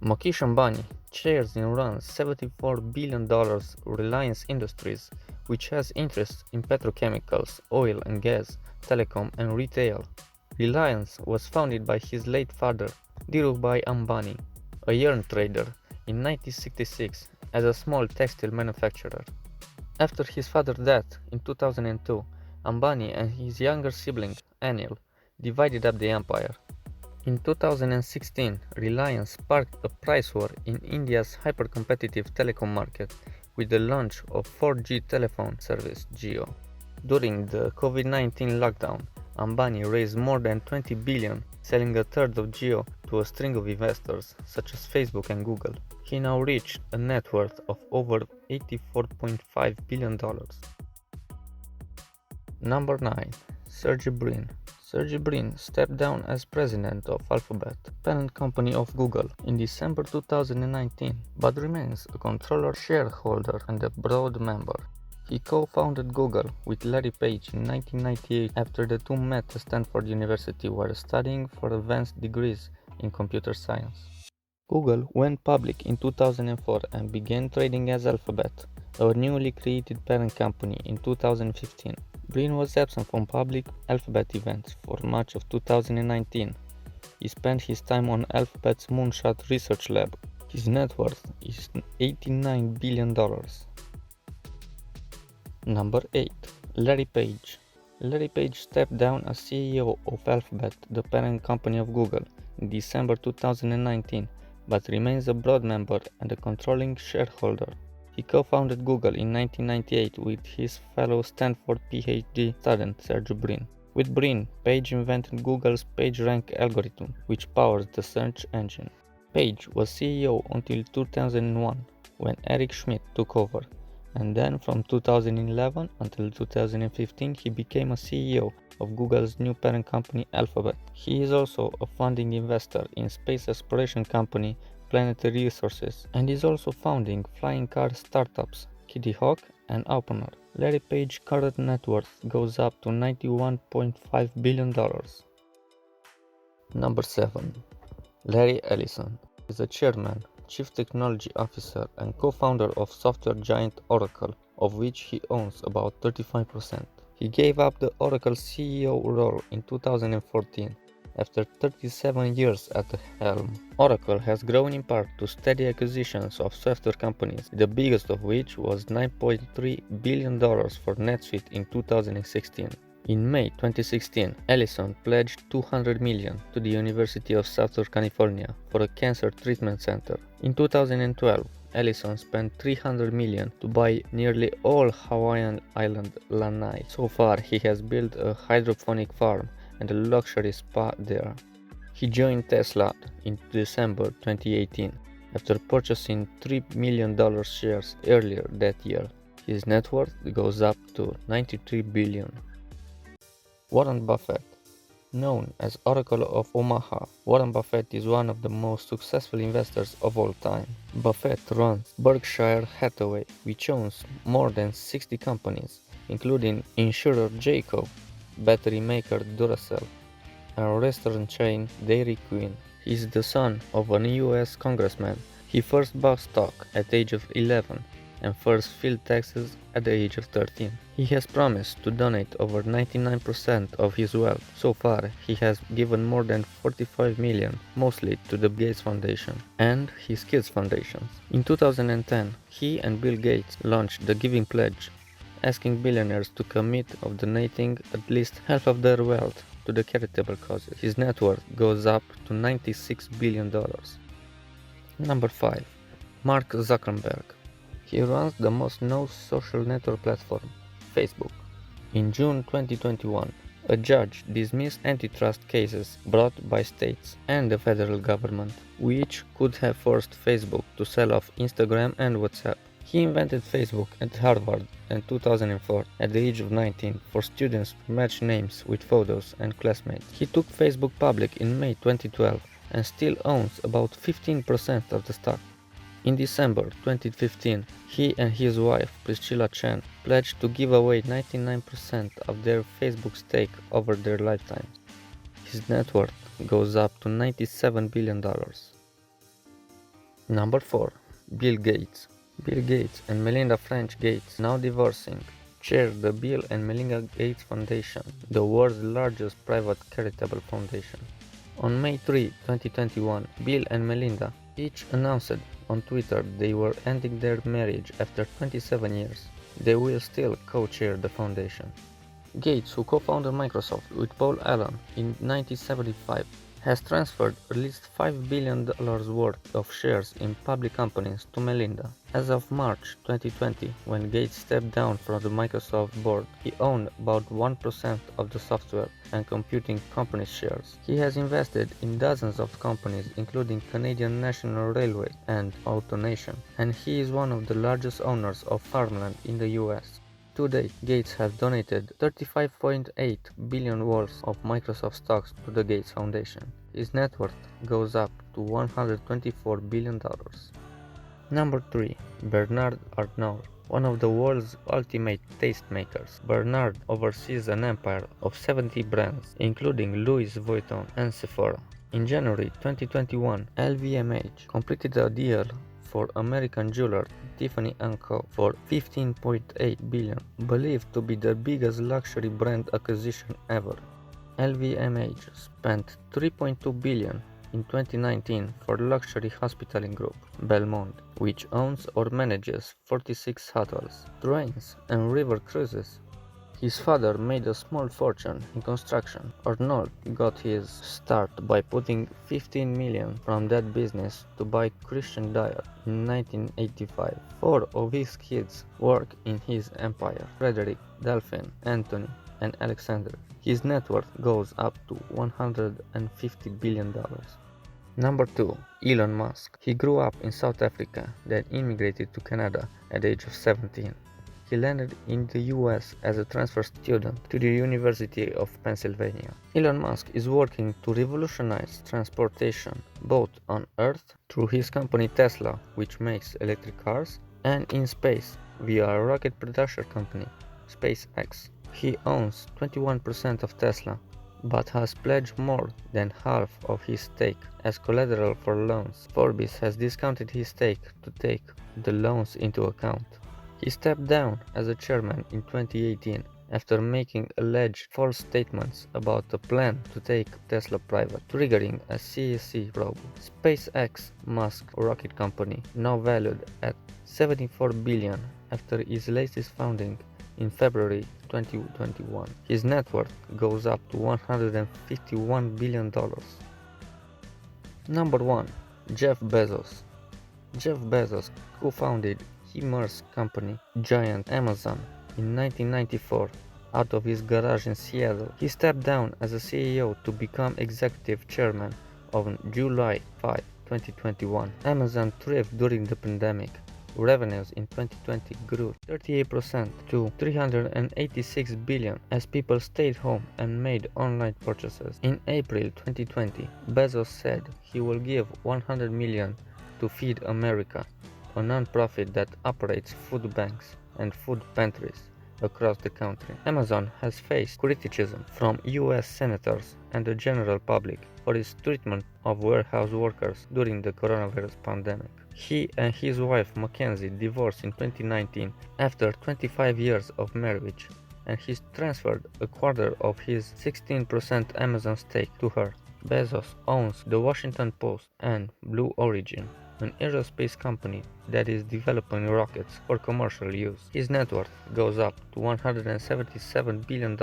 Mukesh Ambani shares and runs $74 billion Reliance Industries, which has interests in petrochemicals, oil and gas, telecom, and retail. Reliance was founded by his late father, Dhirubhai Ambani, a yarn trader, in 1966 as a small textile manufacturer. After his father's death in 2002, Ambani and his younger sibling, Anil, divided up the empire. In 2016, Reliance sparked a price war in India's hyper-competitive telecom market with the launch of 4G telephone service Jio. During the COVID-19 lockdown, Ambani raised more than 20 billion, selling a third of Jio to a string of investors such as Facebook and Google. He now reached a net worth of over $84.5 billion. Number 9. Sergey Brin. Sergey Brin stepped down as president of Alphabet, parent company of Google, in December 2019, but remains a controller, shareholder, and a board member. He co-founded Google with Larry Page in 1998 after the two met at Stanford University while studying for advanced degrees in computer science. Google went public in 2004 and began trading as Alphabet, a newly created parent company, in 2015. Brin was absent from public Alphabet events for much of 2019. He spent his time on Alphabet's Moonshot Research Lab. His net worth is $89 billion. Number 8. Larry Page. Larry Page stepped down as CEO of Alphabet, the parent company of Google, in December 2019, but remains a board member and a controlling shareholder. He co-founded Google in 1998 with his fellow Stanford PhD student Sergey Brin. With Brin, Page invented Google's PageRank algorithm, which powers the search engine. Page was CEO until 2001, when Eric Schmidt took over, and then from 2011 until 2015 he became a CEO of Google's new parent company Alphabet. He is also a founding investor in space exploration company Planetary Resources, and is also founding flying car startups Kitty Hawk and Opener. Larry Page's current net worth goes up to $91.5 billion. Number 7. Larry Ellison is the chairman, chief technology officer, and co-founder of software giant Oracle, of which he owns about 35%. He gave up the Oracle CEO role in 2014 after 37 years at the helm. Oracle has grown in part to steady acquisitions of software companies, the biggest of which was $9.3 billion for NetSuite in 2016. In May 2016, Ellison pledged $200 million to the University of Southern California for a cancer treatment center. In 2012, Ellison spent $300 million to buy nearly all Hawaiian island Lanai. So far, he has built a hydroponic farm and a luxury spa there. He joined Tesla in December 2018 after purchasing $3 million shares earlier that year. His net worth goes up to $93 billion. Warren Buffett. Known as Oracle of Omaha, Warren Buffett is one of the most successful investors of all time. Buffett runs Berkshire Hathaway, which owns more than 60 companies, including insurer Geico, battery maker Duracell, and restaurant chain Dairy Queen. He is the son of an US congressman. He first bought stock at the age of 11 and first filed taxes at the age of 13. He has promised to donate over 99% of his wealth. So far, he has given more than $45 million, mostly to the Gates Foundation and his kids' foundations. In 2010, he and Bill Gates launched the Giving Pledge, asking billionaires to commit of donating at least half of their wealth to the charitable causes. His net worth goes up to $96 billion. Number 5. Mark Zuckerberg. He runs the most known social network platform, Facebook. In June 2021, a judge dismissed antitrust cases brought by states and the federal government, which could have forced Facebook to sell off Instagram and WhatsApp. He invented Facebook at Harvard in 2004 at the age of 19 for students to match names with photos and classmates. He took Facebook public in May 2012 and still owns about 15% of the stock. In December 2015, he and his wife Priscilla Chan pledged to give away 99% of their Facebook stake over their lifetimes. His net worth goes up to $97 billion. Number 4. Bill Gates. Bill Gates and Melinda French Gates, now divorcing, chair the Bill and Melinda Gates Foundation, the world's largest private charitable foundation. On May 3, 2021, Bill and Melinda each announced on Twitter they were ending their marriage after 27 years. They will still co-chair the foundation. Gates, who co-founded Microsoft with Paul Allen in 1975, has transferred at least $5 billion worth of shares in public companies to Melinda. As of March 2020, when Gates stepped down from the Microsoft board, he owned about 1% of the software and computing company's shares. He has invested in dozens of companies, including Canadian National Railway and AutoNation, and he is one of the largest owners of farmland in the US. To date, Gates has donated $35.8 billion worth of Microsoft stocks to the Gates Foundation. His net worth goes up to $124 billion. Number 3. Bernard Arnault. One of the world's ultimate tastemakers, Bernard oversees an empire of 70 brands, including Louis Vuitton and Sephora. In January 2021, LVMH completed a deal for American jeweler Tiffany & Co. for $15.8 billion, believed to be the biggest luxury brand acquisition ever. LVMH spent $3.2 billion in 2019 for luxury hospitality group Belmond, which owns or manages 46 hotels, trains, and river cruises. His father made a small fortune in construction. Arnault got his start by putting $15 million from that business to buy Christian Dior in 1985. 4 of his kids work in his empire: Frederick, Delphine, Anthony, and Alexander. His net worth goes up to $150 billion. Number 2. Elon Musk. He grew up in South Africa, then immigrated to Canada at the age of 17. He landed in the US as a transfer student to the University of Pennsylvania. Elon Musk is working to revolutionize transportation both on Earth through his company Tesla, which makes electric cars, and in space via a rocket production company, SpaceX. He owns 21% of Tesla, but has pledged more than half of his stake as collateral for loans. Forbes has discounted his stake to take the loans into account. He stepped down as a chairman in 2018 after making alleged false statements about a plan to take Tesla private, triggering a CSC probe. SpaceX, Musk rocket company, now valued at $74 billion after its latest founding in February 2021. His net worth goes up to $151 billion. Number 1. Jeff Bezos. Jeff Bezos co-founded e-commerce company giant Amazon in 1994 out of his garage in Seattle. He stepped down as a CEO to become executive chairman on July 5, 2021. Amazon thrived during the pandemic. Revenues in 2020 grew 38% to $386 billion as people stayed home and made online purchases. In April 2020, Bezos said he will give $100 million to Feed America, a non-profit that operates food banks and food pantries across the country. Amazon has faced criticism from US senators and the general public for its treatment of warehouse workers during the coronavirus pandemic. He and his wife Mackenzie divorced in 2019 after 25 years of marriage, and he transferred a quarter of his 16% Amazon stake to her. Bezos owns the Washington Post and Blue Origin, an aerospace company that is developing rockets for commercial use. His net worth goes up to $177 billion.